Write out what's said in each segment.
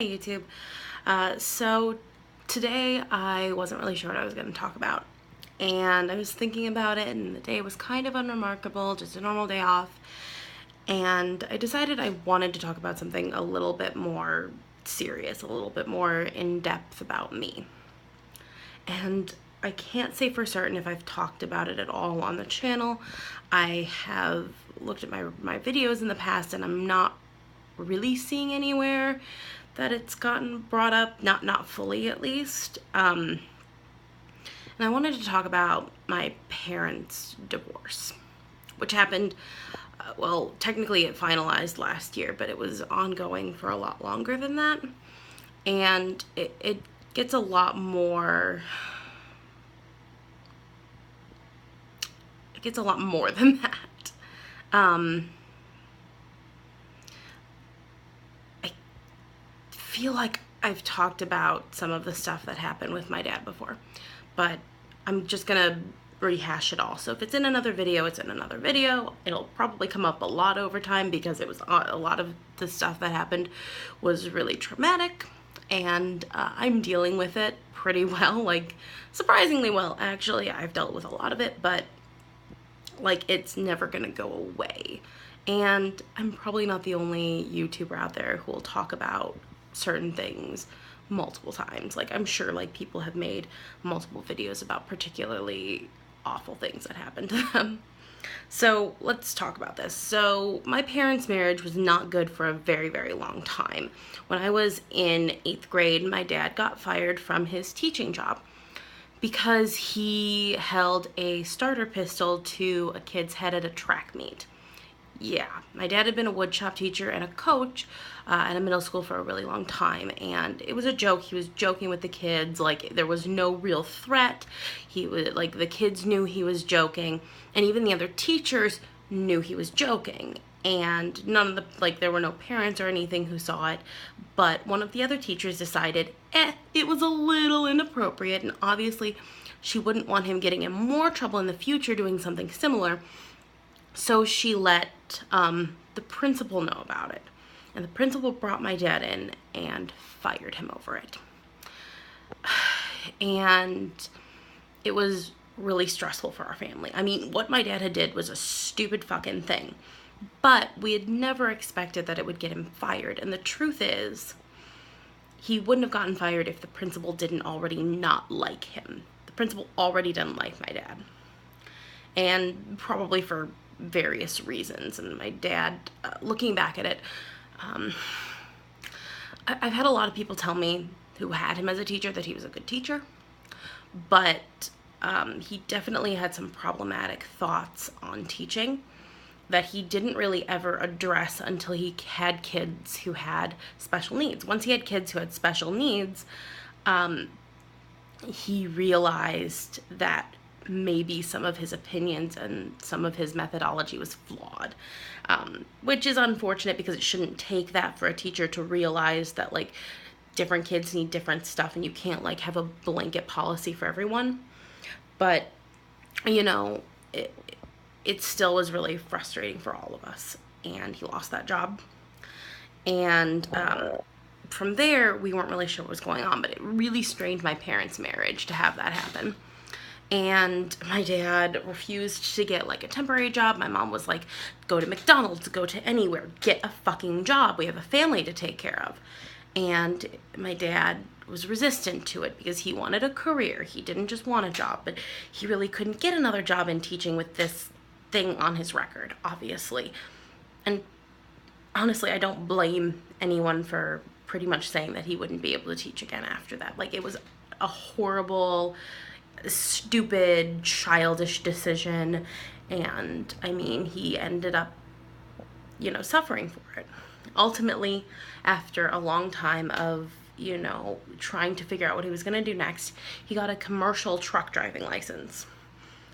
Hey YouTube. So today I wasn't really sure what I was going to talk about, and I was thinking about it, and the day was kind of unremarkable, just a normal day off, and I decided I wanted to talk about something a little bit more serious, a little bit more in depth about me. And I can't say for certain if I've talked about it at all on the channel. I have looked at my videos in the past, and I'm not really seeing anywhere that it's gotten brought up, not fully at least. And I wanted to talk about my parents' divorce, which happened, well, technically it finalized last year, but it was ongoing for a lot longer than that. And it gets a lot more, than that. I feel like I've talked about some of the stuff that happened with my dad before, but I'm just gonna rehash it all. So if it's in another video, it's in another video. It'll probably come up a lot over time because it was a lot of the stuff that happened was really traumatic, and I'm dealing with it pretty well, like surprisingly well actually. I've dealt with a lot of it, but like it's never gonna go away. And I'm probably not the only YouTuber out there who will talk about certain things multiple times. Like I'm sure like people have made multiple videos about particularly awful things that happened to them. So let's talk about this. So my parents' marriage was not good for a very, very long time. When I was in 8th grade, my dad got fired from his teaching job because he held a starter pistol to a kid's head at a track meet. Yeah, my dad had been a woodshop teacher and a coach at a middle school for a really long time, and it was a joke. He was joking with the kids, like there was no real threat. He was like, the kids knew he was joking, and even the other teachers knew he was joking. And none of the, like, there were no parents or anything who saw it, but one of the other teachers decided, it was a little inappropriate, and obviously she wouldn't want him getting in more trouble in the future doing something similar. So she let the principal know about it. And the principal brought my dad in and fired him over it. And it was really stressful for our family. I mean, what my dad had did was a stupid fucking thing. But we had never expected that it would get him fired. And the truth is, he wouldn't have gotten fired if the principal didn't already not like him. The principal already didn't like my dad. And probably for various reasons. And my dad, looking back at it, I've had a lot of people tell me who had him as a teacher that he was a good teacher, but he definitely had some problematic thoughts on teaching that he didn't really ever address until he had kids who had special needs. Once he had kids who had special needs, he realized that maybe some of his opinions and some of his methodology was flawed, which is unfortunate because it shouldn't take that for a teacher to realize that like different kids need different stuff and you can't like have a blanket policy for everyone. But you know, it still was really frustrating for all of us, and he lost that job. And from there we weren't really sure what was going on, but it really strained my parents' marriage to have that happen. And my dad refused to get like a temporary job. My mom was like, go to McDonald's, go to anywhere, get a fucking job. We have a family to take care of. And my dad was resistant to it because he wanted a career. He didn't just want a job, but he really couldn't get another job in teaching with this thing on his record, obviously. And honestly, I don't blame anyone for pretty much saying that he wouldn't be able to teach again after that. Like, it was a horrible, stupid, childish decision, and I mean, he ended up, you know, suffering for it. Ultimately, after a long time of, you know, trying to figure out what he was going to do next, he got a commercial truck driving license.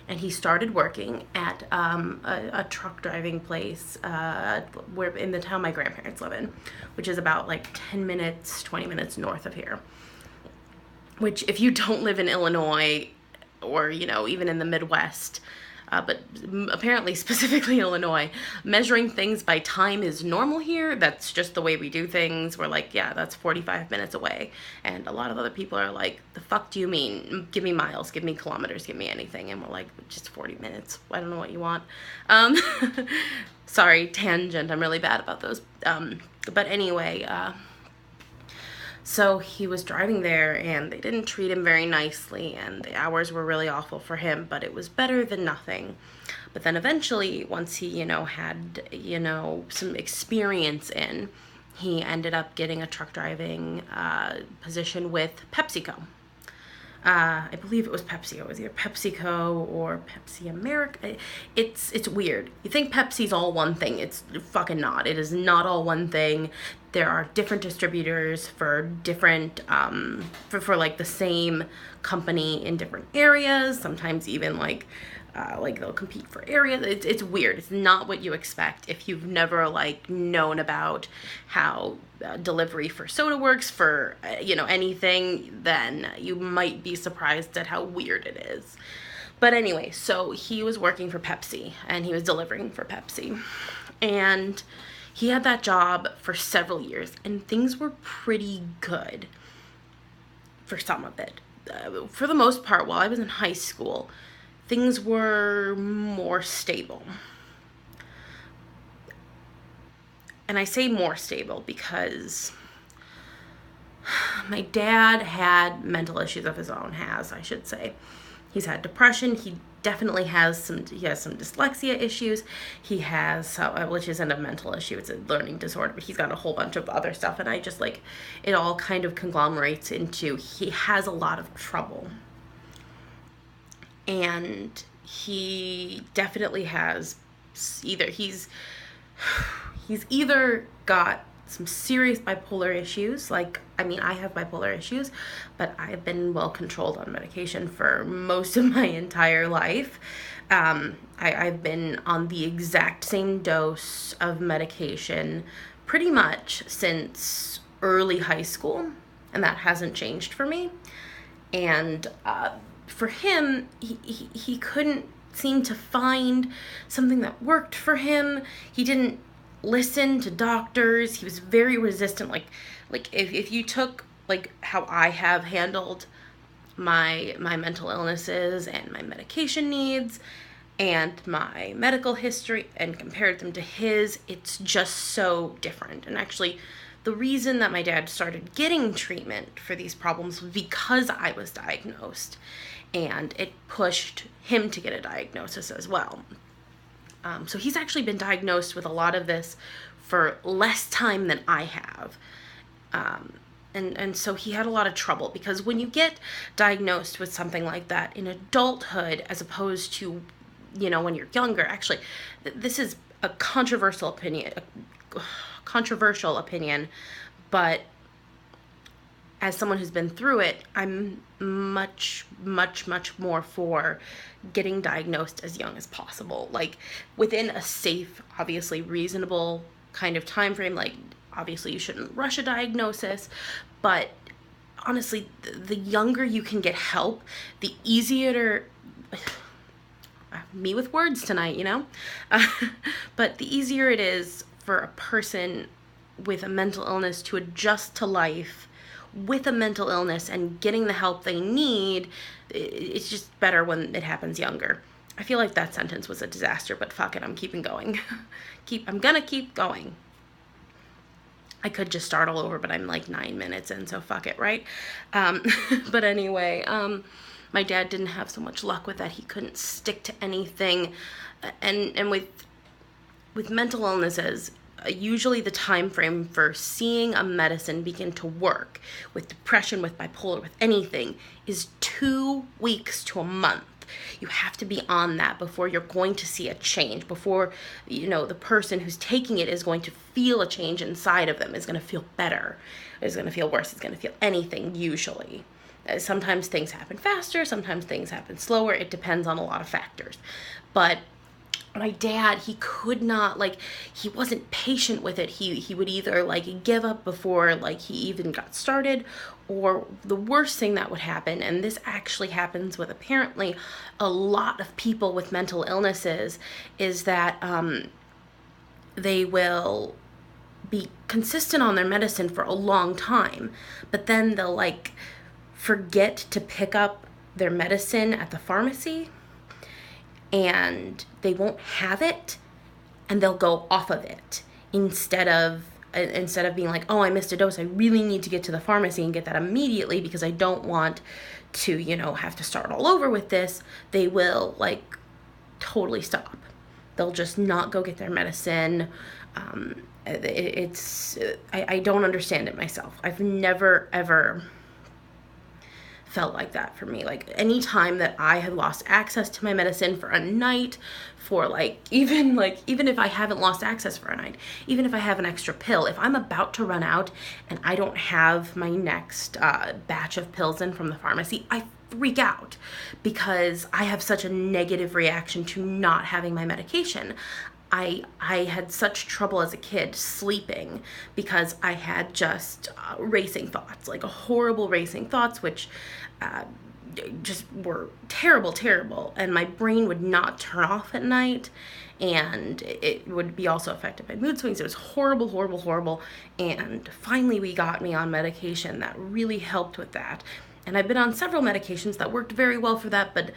And he started working at a truck driving place where in the town my grandparents live in, which is about like 10 minutes, 20 minutes north of here. Which, if you don't live in Illinois, or, you know, even in the Midwest, but apparently specifically Illinois, measuring things by time is normal here. That's just the way we do things. We're like, yeah, that's 45 minutes away. And a lot of other people are like, the fuck do you mean? Give me miles, give me kilometers, give me anything. And we're like, just 40 minutes. I don't know what you want. Sorry, tangent. I'm really bad about those. But anyway, so he was driving there and they didn't treat him very nicely and the hours were really awful for him, but it was better than nothing. But then eventually, once he, had, some experience he ended up getting a truck driving position with PepsiCo. I believe it was Pepsi. It was either PepsiCo or Pepsi America. It's weird. You think Pepsi's all one thing. It's fucking not. It is not all one thing. There are different distributors for different, for like the same company in different areas. Sometimes even like they'll compete for areas. It's weird. It's not what you expect if you've never like known about how delivery for soda works for anything. Then you might be surprised at how weird it is. But anyway, so he was working for Pepsi and he was delivering for Pepsi, and he had that job for several years and things were pretty good for some of it. For the most part, while I was in high school, things were more stable. And I say more stable because my dad had mental issues of his own, I should say. He's had depression. He definitely has some dyslexia issues. He has, which isn't a mental issue, it's a learning disorder, but he's got a whole bunch of other stuff. And I just it all kind of conglomerates into, he has a lot of trouble. And he definitely has he's either got some serious bipolar issues, I have bipolar issues, but I've been well controlled on medication for most of my entire life. I've been on the exact same dose of medication pretty much since early high school, and that hasn't changed for me. And for him, he couldn't seem to find something that worked for him. He didn't listen to doctors. He was very resistant. If you took how I have handled my mental illnesses and my medication needs and my medical history and compared them to his, it's just so different. And actually, the reason that my dad started getting treatment for these problems was because I was diagnosed, and it pushed him to get a diagnosis as well. So he's actually been diagnosed with a lot of this for less time than I have. And so he had a lot of trouble, because when you get diagnosed with something like that in adulthood, as opposed to, when you're younger, actually, this is a controversial opinion, but as someone who's been through it, I'm much, much, much more for getting diagnosed as young as possible. Within a safe, obviously reasonable kind of time frame. Obviously you shouldn't rush a diagnosis, but honestly, the younger you can get help, the easier me with words tonight, but the easier it is for a person with a mental illness to adjust to life with a mental illness and getting the help they need. It's just better when it happens younger. I feel like that sentence was a disaster, but fuck it, I'm keeping going. I'm gonna keep going. I could just start all over, but I'm 9 minutes in, so fuck it, right? But anyway, my dad didn't have so much luck with that. He couldn't stick to anything, and with mental illnesses, usually the time frame for seeing a medicine begin to work with depression, with bipolar, with anything, is 2 weeks to a month. You have to be on that before you're going to see a change, before the person who's taking it is going to feel a change inside of them, is going to feel better, is going to feel worse, is going to feel anything, usually. Sometimes things happen faster, sometimes things happen slower. It depends on a lot of factors. But my dad, he could not, like, he wasn't patient with it. He would either, like, give up before, like, he even got started, or the worst thing that would happen, and this actually happens with apparently a lot of people with mental illnesses, is that they will be consistent on their medicine for a long time, but then they'll, like, forget to pick up their medicine at the pharmacy, and they won't have it, and they'll go off of it instead of being like, oh, I missed a dose, I really need to get to the pharmacy and get that immediately because I don't want to, you know, have to start all over with this. They will, like, totally stop. They'll just not go get their medicine. I don't understand it myself. I've never, ever felt like that for me. Like, any time that I have lost access to my medicine for a night, for even if I haven't lost access for a night, even if I have an extra pill, if I'm about to run out and I don't have my next batch of pills in from the pharmacy, I freak out because I have such a negative reaction to not having my medication. I had such trouble as a kid sleeping because I had just racing thoughts, like horrible racing thoughts, which just were terrible, and my brain would not turn off at night, and it would be also affected by mood swings. It was horrible, and finally we got me on medication that really helped with that. And I've been on several medications that worked very well for that, but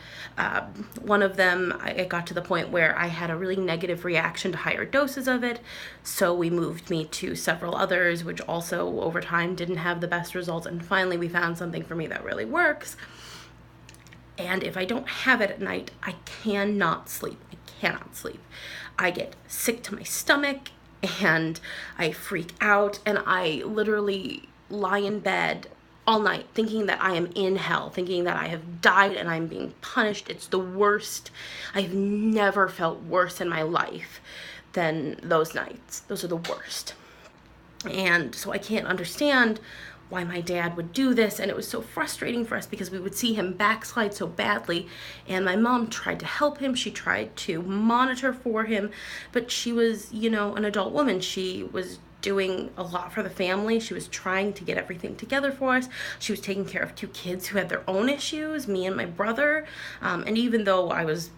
one of them, it got to the point where I had a really negative reaction to higher doses of it, so we moved me to several others, which also over time didn't have the best results, and finally we found something for me that really works. And if I don't have it at night, I cannot sleep. I get sick to my stomach, and I freak out, and I literally lie in bed all night thinking that I am in hell, thinking that I have died and I'm being punished. It's the worst. I've never felt worse in my life than those nights. Those are the worst. And so I can't understand why my dad would do this, and it was so frustrating for us because we would see him backslide so badly, and my mom tried to help him. She tried to monitor for him, but she was, you know, an adult woman. She was doing a lot for the family. She was trying to get everything together for us. She was taking care of 2 kids who had their own issues, me and my brother, and even though I was,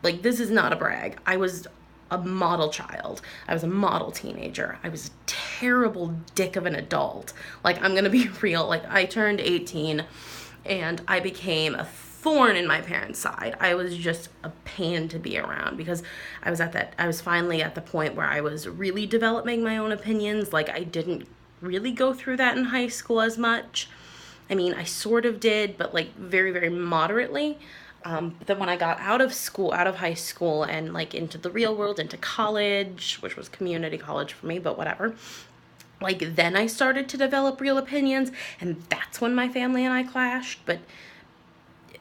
like, this is not a brag, I was a model child. I was a model teenager. I was a terrible dick of an adult. Like, I'm gonna be real. Like, I turned 18 and I became a thorn in my parents' side. I was just a pain to be around because I was finally at the point where I was really developing my own opinions. Like, I didn't really go through that in high school as much. I mean, I sort of did, but like very, very moderately. But then when I got out of high school, and like into the real world, into college, which was community college for me, but whatever, like then I started to develop real opinions, and that's when my family and I clashed. But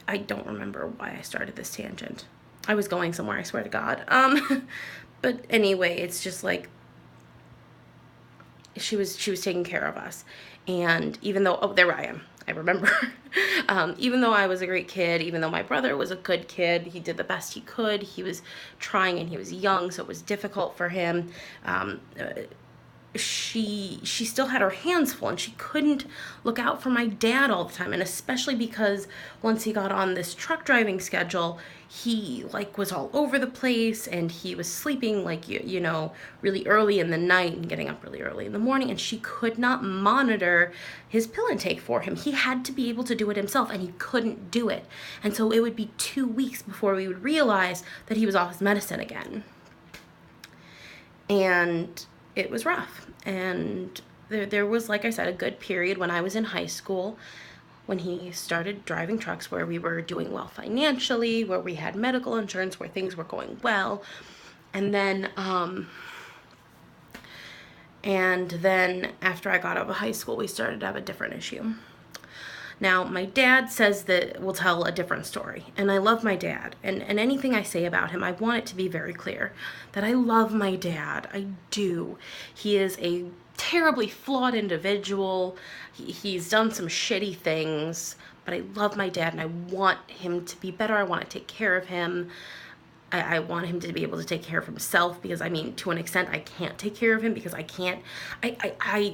I don't remember why I started this tangent. I was going somewhere, I swear to God. But anyway, it's just like she was taking care of us. And even though, oh, there I am. I remember. Even though I was a great kid, even though my brother was a good kid, he did the best he could. He was trying, and he was young, so it was difficult for him. She still had her hands full, and she couldn't look out for my dad all the time. And especially because once he got on this truck driving schedule, he like was all over the place, and he was sleeping like, you know, really early in the night and getting up really early in the morning, and she could not monitor his pill intake for him. He had to be able to do it himself, and he couldn't do it. And so it would be 2 weeks before we would realize that he was off his medicine again. And it was rough. And there was, like I said, a good period when I was in high school when he started driving trucks where we were doing well financially, where we had medical insurance, where things were going well. And then after I got out of high school, we started to have a different issue. Now, my dad says that we'll tell a different story, and I love my dad, and anything I say about him, I want it to be very clear that I love my dad. I do. He is a terribly flawed individual. He's done some shitty things, but I love my dad, and I want him to be better. I want to take care of him. I want him to be able to take care of himself, because I mean, to an extent, I can't take care of him because I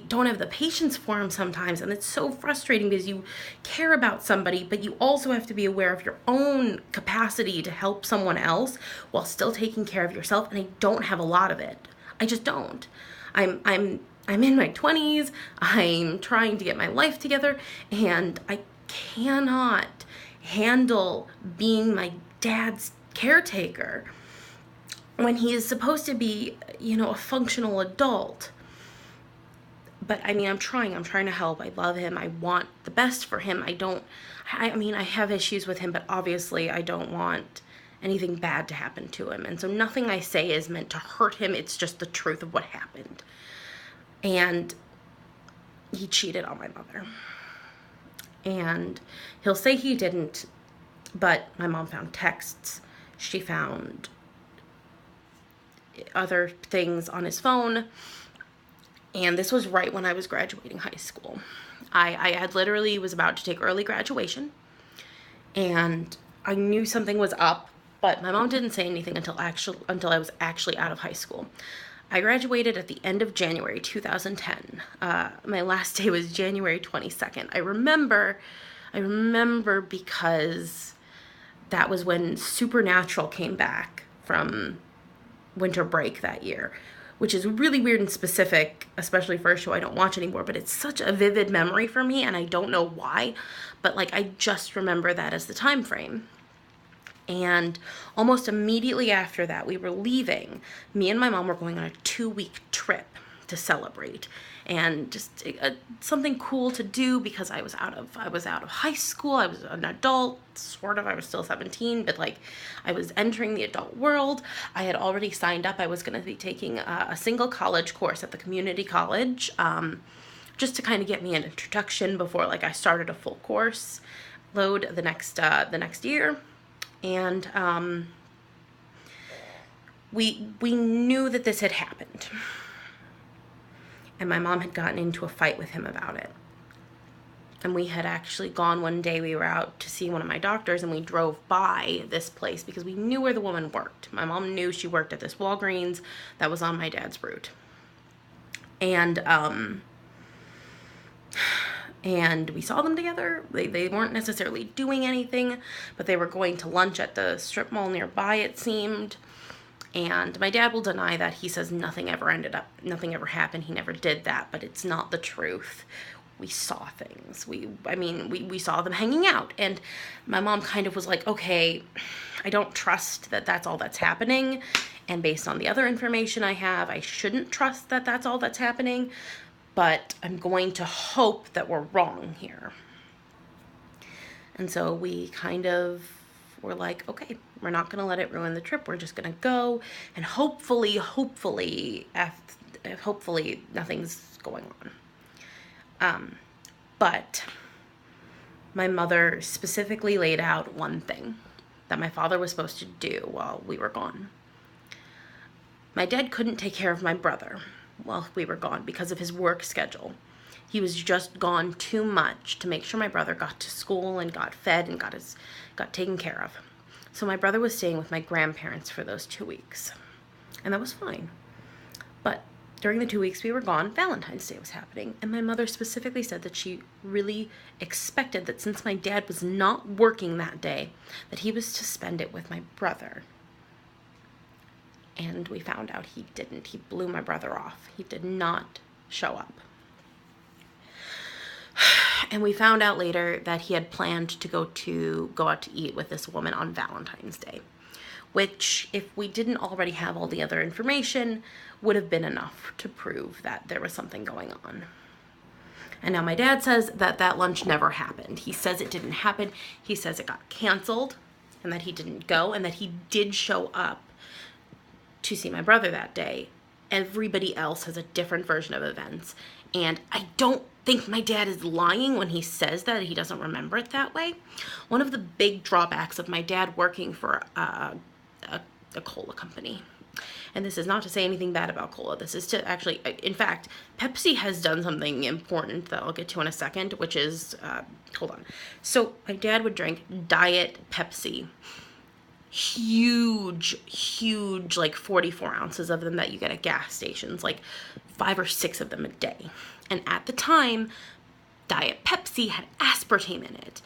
don't have the patience for him sometimes. And it's so frustrating because you care about somebody, but you also have to be aware of your own capacity to help someone else while still taking care of yourself. And I don't have a lot of it. I just don't. I'm in my 20s. I'm trying to get my life together, and I cannot handle being my dad's caretaker when he is supposed to be, a functional adult. But I mean, I'm trying to help. I love him. I want the best for him. I have issues with him, but obviously I don't want anything bad to happen to him. And so nothing I say is meant to hurt him. It's just the truth of what happened. And he cheated on my mother. And he'll say he didn't, but my mom found texts. She found other things on his phone. And this was right when I was graduating high school. I had literally was about to take early graduation, and I knew something was up, but my mom didn't say anything until I was actually out of high school. I graduated at the end of January 2010. My last day was January 22nd. I remember because that was when Supernatural came back from winter break that year, which is really weird and specific, especially for a show I don't watch anymore, but it's such a vivid memory for me, and I don't know why, but I just remember that as the time frame. And almost immediately after that, we were leaving. Me and my mom were going on a 2-week trip to celebrate, and just something cool to do, because I was out of high school. I was an adult, sort of. I was still 17, but I was entering the adult world. I had already signed up. I was going to be taking a single college course at the community college, just to kind of get me an introduction before I started a full course load the next year. And we knew that this had happened. And my mom had gotten into a fight with him about it. And we had actually gone one day, we were out to see one of my doctors, and we drove by this place because we knew where the woman worked. My mom knew she worked at this Walgreens that was on my dad's route. And we saw them together. They weren't necessarily doing anything, but they were going to lunch at the strip mall nearby, it seemed. And my dad will deny that. He says nothing ever happened. He never did that, but it's not the truth. We saw things. We saw them hanging out. And my mom kind of was like, okay, I don't trust that that's all that's happening. And based on the other information I have, I shouldn't trust that that's all that's happening. But I'm going to hope that we're wrong here. And so we kind of were like, okay, we're not going to let it ruin the trip. We're just going to go, and hopefully nothing's going on. But my mother specifically laid out one thing that my father was supposed to do while we were gone. My dad couldn't take care of my brother while we were gone because of his work schedule. He was just gone too much to make sure my brother got to school and got fed and got taken care of. So my brother was staying with my grandparents for those 2 weeks. And that was fine. But during the 2 weeks we were gone, Valentine's Day was happening. And my mother specifically said that she really expected that since my dad was not working that day, that he was to spend it with my brother. And we found out he didn't. He blew my brother off. He did not show up. And we found out later that he had planned to go out to eat with this woman on Valentine's Day, which, if we didn't already have all the other information, would have been enough to prove that there was something going on. And now my dad says that that lunch never happened. He says it didn't happen. He says it got canceled and that he didn't go, and that he did show up to see my brother that day. Everybody else has a different version of events. And I don't think my dad is lying when he says that he doesn't remember it that way. One of the big drawbacks of my dad working for a cola company, and this is not to say anything bad about cola, this is to actually, in fact, Pepsi has done something important that I'll get to in a second, which is, hold on. So my dad would drink Diet Pepsi huge, like 44 ounces of them that you get at gas stations, like 5 or 6 of them a day. And at the time, Diet Pepsi had aspartame in it.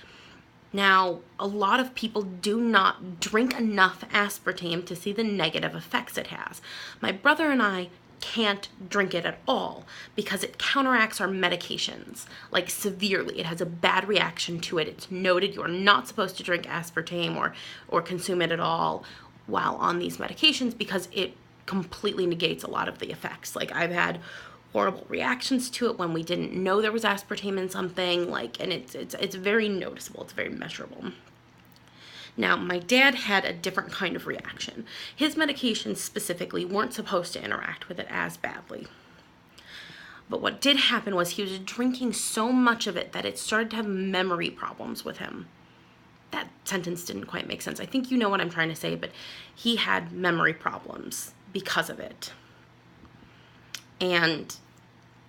Now, a lot of people do not drink enough aspartame to see the negative effects it has. My brother and I can't drink it at all because it counteracts our medications, like severely. It has a bad reaction to it. It's noted you're not supposed to drink aspartame or consume it at all while on these medications because it completely negates a lot of the effects. Like, I've had horrible reactions to it when we didn't know there was aspartame in something, like, and it's very noticeable. It's very measurable. Now, my dad had a different kind of reaction. His medications specifically weren't supposed to interact with it as badly. But what did happen was he was drinking so much of it that it started to have memory problems with him. That sentence didn't quite make sense. I think you know what I'm trying to say, but he had memory problems because of it. And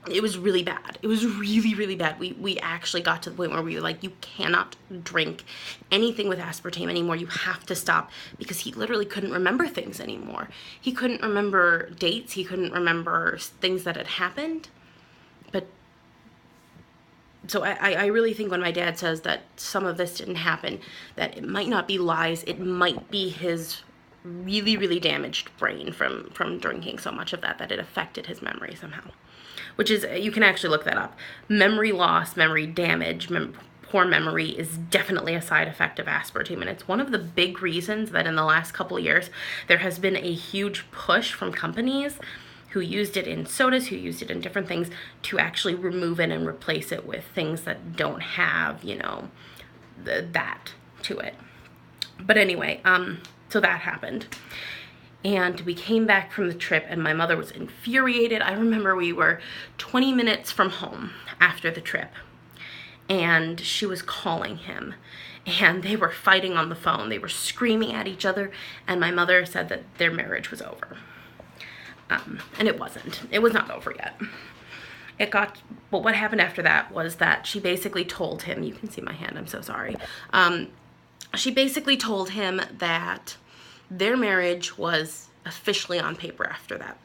it was really bad. It was really bad. We actually got to the point where we were like, you cannot drink anything with aspartame anymore. You have to stop, because he literally couldn't remember things anymore. He couldn't remember dates. He couldn't remember things that had happened. But so I really think when my dad says that some of this didn't happen, that it might not be lies. It might be his really damaged brain from drinking so much of that it affected his memory somehow. Which is, you can actually look that up. Memory loss, memory damage, poor memory is definitely a side effect of aspartame. And it's one of the big reasons that in the last couple of years, there has been a huge push from companies who used it in sodas, who used it in different things, to actually remove it and replace it with things that don't have, you know, that to it. But anyway, so that happened. And we came back from the trip and my mother was infuriated. I remember we were 20 minutes from home after the trip and she was calling him and they were fighting on the phone. They were screaming at each other and my mother said that their marriage was over. And it wasn't. It was not over yet. But what happened after that was that she basically told him, you can see my hand, I'm so sorry. She basically told him that their marriage was officially on paper after that.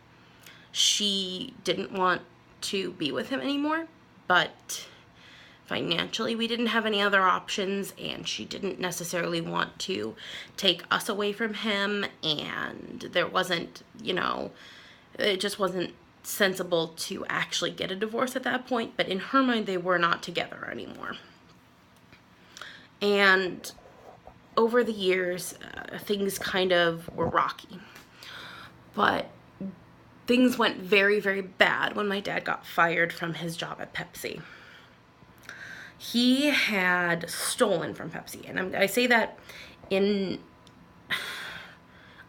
She didn't want to be with him anymore, but financially we didn't have any other options, and she didn't necessarily want to take us away from him, and there wasn't, you know, it just wasn't sensible to actually get a divorce at that point, but in her mind they were not together anymore. And over the years, things kind of were rocky. But things went very bad when my dad got fired from his job at Pepsi. He had stolen from Pepsi. And I say that in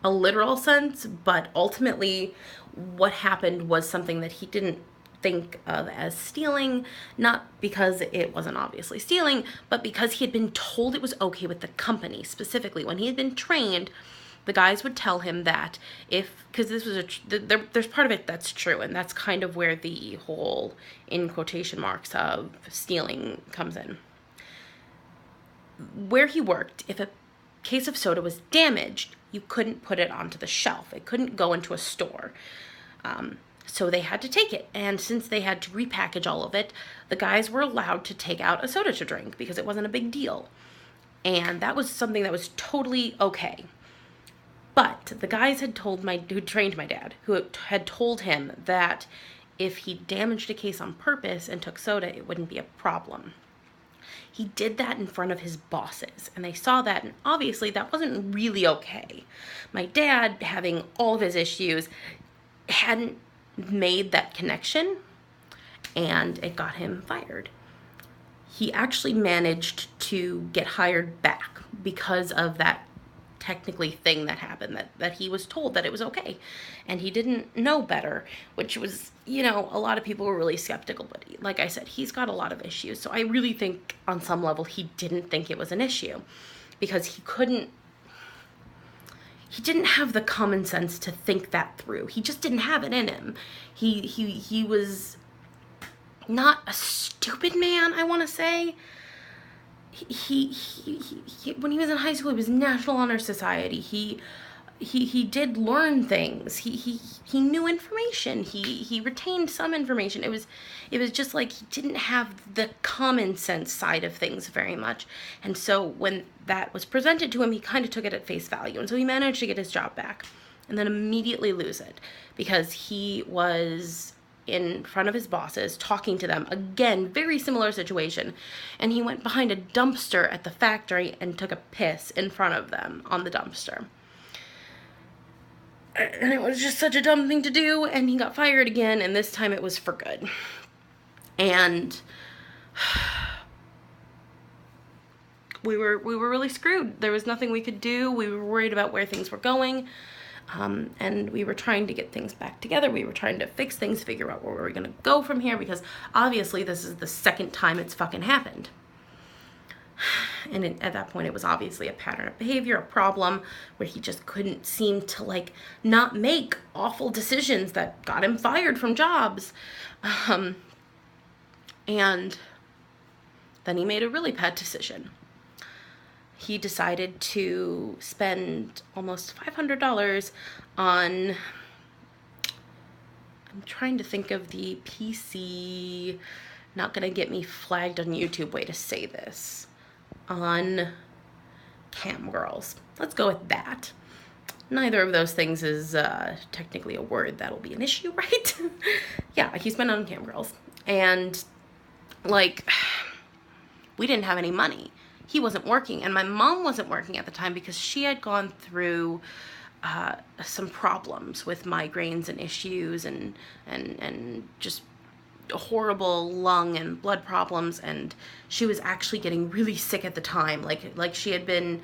a literal sense, but ultimately what happened was something that he didn't think of as stealing, not because it wasn't obviously stealing, but because he had been told it was okay with the company. Specifically, when he had been trained, the guys would tell him that because this was there's part of it that's true, and that's kind of where the whole, in quotation marks, of stealing comes in. Where he worked, if a case of soda was damaged, you couldn't put it onto the shelf. It couldn't go into a store. So they had to take it, and since they had to repackage all of it, the guys were allowed to take out a soda to drink because it wasn't a big deal. And that was something that was totally okay. But the guys had told who trained my dad, who had told him that if he damaged a case on purpose and took soda, it wouldn't be a problem. He did that in front of his bosses, and they saw that, and obviously that wasn't really okay. My dad, having all of his issues, hadn't made that connection, and it got him fired. He actually managed to get hired back because of that technically thing that happened, that he was told that it was okay, and he didn't know better, which was, you know, a lot of people were really skeptical, but like I said, he's got a lot of issues, so I really think on some level he didn't think it was an issue, because he didn't have the common sense to think that through. He just didn't have it in him. He was not a stupid man, I want to say, he when he was in high school, he was National Honor Society. He did learn things. He knew information. He retained some information. It was just like he didn't have the common sense side of things very much. And so when that was presented to him, he kind of took it at face value. And so he managed to get his job back and then immediately lose it because he was in front of his bosses talking to them. Again, very similar situation. And he went behind a dumpster at the factory and took a piss in front of them on the dumpster. And it was just such a dumb thing to do, and he got fired again, and this time it was for good. And we were really screwed. There was nothing we could do. We were worried about where things were going, and we were trying to get things back together. We were trying to fix things, figure out where we were going to go from here, because obviously this is the second time it's fucking happened. And at that point, it was obviously a pattern of behavior, a problem where he just couldn't seem to, like, not make awful decisions that got him fired from jobs. And then he made a really bad decision. He decided to spend almost $500 on, I'm trying to think of the PC, not gonna get me flagged on YouTube way to say this, on cam girls. Let's go with that. Neither of those things is technically a word that'll be an issue, right? Yeah, he spent on cam girls. And, like, we didn't have any money. He wasn't working, and my mom wasn't working at the time because she had gone through some problems with migraines and issues and just horrible lung and blood problems, and she was actually getting really sick at the time. Like she had been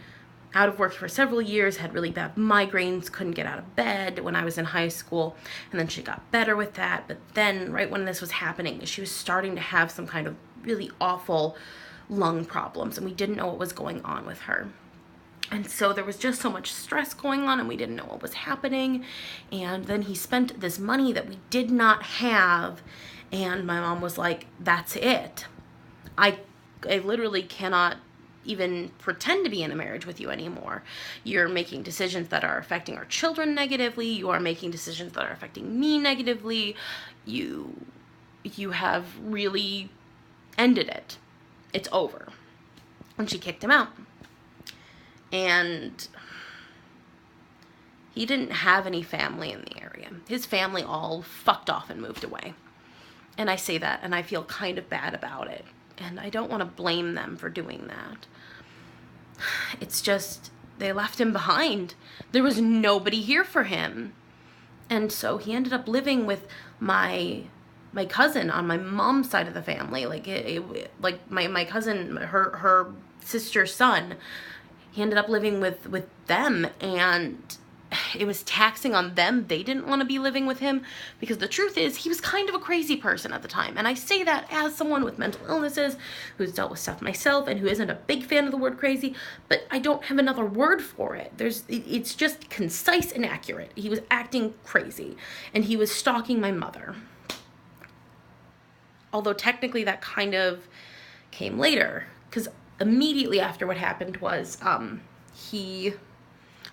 out of work for several years, had really bad migraines, couldn't get out of bed when I was in high school, and then she got better with that. But then right when this was happening, she was starting to have some kind of really awful lung problems, and we didn't know what was going on with her. And so there was just so much stress going on, and we didn't know what was happening. And then he spent this money that we did not have, and my mom was like, that's it. I literally cannot even pretend to be in a marriage with you anymore. You're making decisions that are affecting our children negatively. You are making decisions that are affecting me negatively. You have really ended it. It's over. And she kicked him out. And he didn't have any family in the area. His family all fucked off and moved away. And I say that, and I feel kind of bad about it. And I don't want to blame them for doing that. It's just, they left him behind. There was nobody here for him. And so he ended up living with my cousin on my mom's side of the family. Like my cousin, her sister's son. He ended up living with them, and it was taxing on them. They didn't want to be living with him because the truth is he was kind of a crazy person at the time. And I say that as someone with mental illnesses who's dealt with stuff myself and who isn't a big fan of the word crazy, but I don't have another word for it. It's just concise and accurate. He was acting crazy, and he was stalking my mother. Although technically that kind of came later, because immediately after what happened was he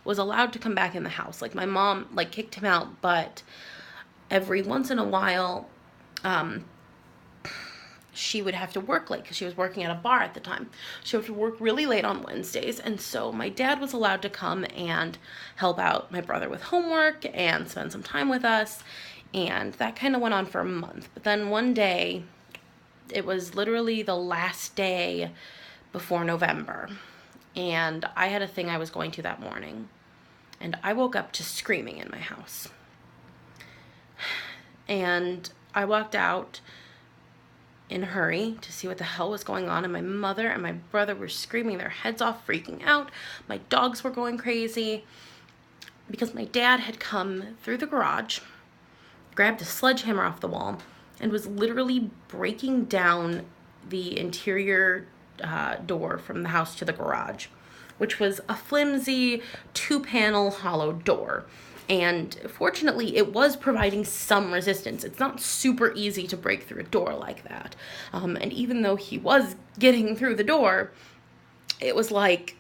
was allowed to come back in the house. Like, my mom, like, kicked him out, but every once in a while, she would have to work late because she was working at a bar at the time. She would have to work really late on Wednesdays, and so my dad was allowed to come and help out my brother with homework and spend some time with us, and that kind of went on for a month. But then one day, it was literally the last day before November, and I had a thing I was going to that morning, and I woke up just screaming in my house. And I walked out in a hurry to see what the hell was going on, and my mother and my brother were screaming their heads off, freaking out. My dogs were going crazy because my dad had come through the garage, grabbed a sledgehammer off the wall, and was literally breaking down the interior door from the house to the garage, which was a flimsy 2-panel hollow door. And fortunately, it was providing some resistance. It's not super easy to break through a door like that. And even though he was getting through the door, it was like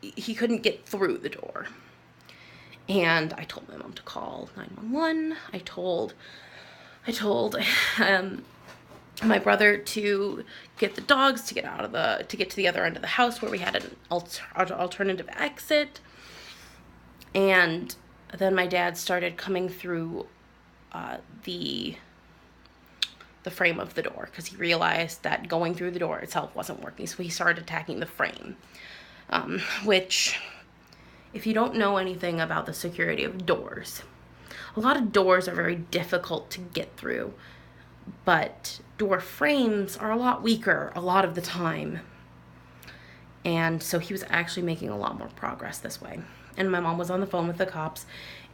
he couldn't get through the door. And I told my mom to call 911. I told my brother to get the dogs to get to the other end of the house where we had an alternative exit. And then my dad started coming through the frame of the door because he realized that going through the door itself wasn't working. So he started attacking the frame, which, if you don't know anything about the security of doors, a lot of doors are very difficult to get through, but door frames are a lot weaker a lot of the time. And so he was actually making a lot more progress this way. And my mom was on the phone with the cops,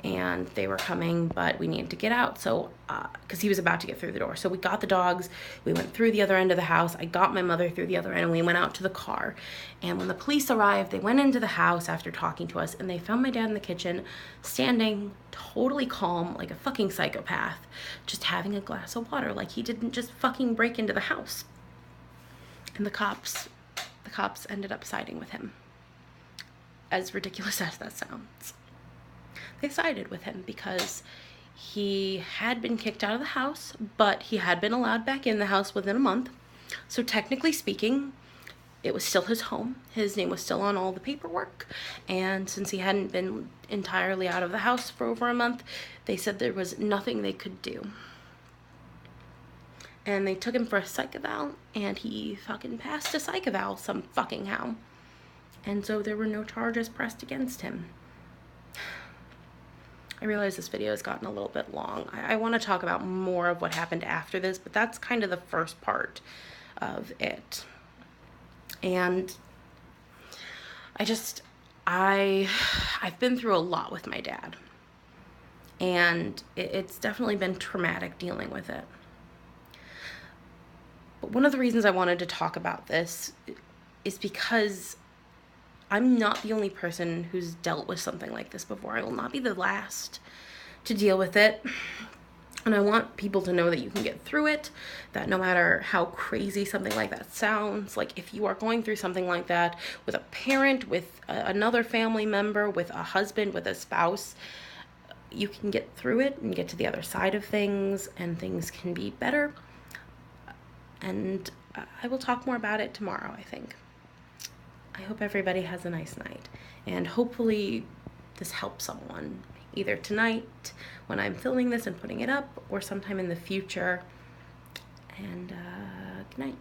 and they were coming, but we needed to get out. So, because he was about to get through the door. So we got the dogs, we went through the other end of the house. I got my mother through the other end, and we went out to the car. And when the police arrived, they went into the house after talking to us, and they found my dad in the kitchen, standing totally calm, like a fucking psychopath, just having a glass of water, like he didn't just fucking break into the house. And the cops ended up siding with him. As ridiculous as that sounds. They sided with him because he had been kicked out of the house, but he had been allowed back in the house within a month. So technically speaking, it was still his home. His name was still on all the paperwork. And since he hadn't been entirely out of the house for over a month, they said there was nothing they could do. And they took him for a psych eval, and he fucking passed a psych eval some fucking how. And so there were no charges pressed against him. I realize this video has gotten a little bit long. I want to talk about more of what happened after this, but that's kind of the first part of it. And I've been through a lot with my dad. And it's definitely been traumatic dealing with it. But one of the reasons I wanted to talk about this is because I'm not the only person who's dealt with something like this before. I will not be the last to deal with it. And I want people to know that you can get through it, that no matter how crazy something like that sounds, like if you are going through something like that with a parent, with another family member, with a husband, with a spouse, you can get through it and get to the other side of things, and things can be better. And I will talk more about it tomorrow, I think. I hope everybody has a nice night, and hopefully this helps someone, either tonight when I'm filming this and putting it up, or sometime in the future. And good night.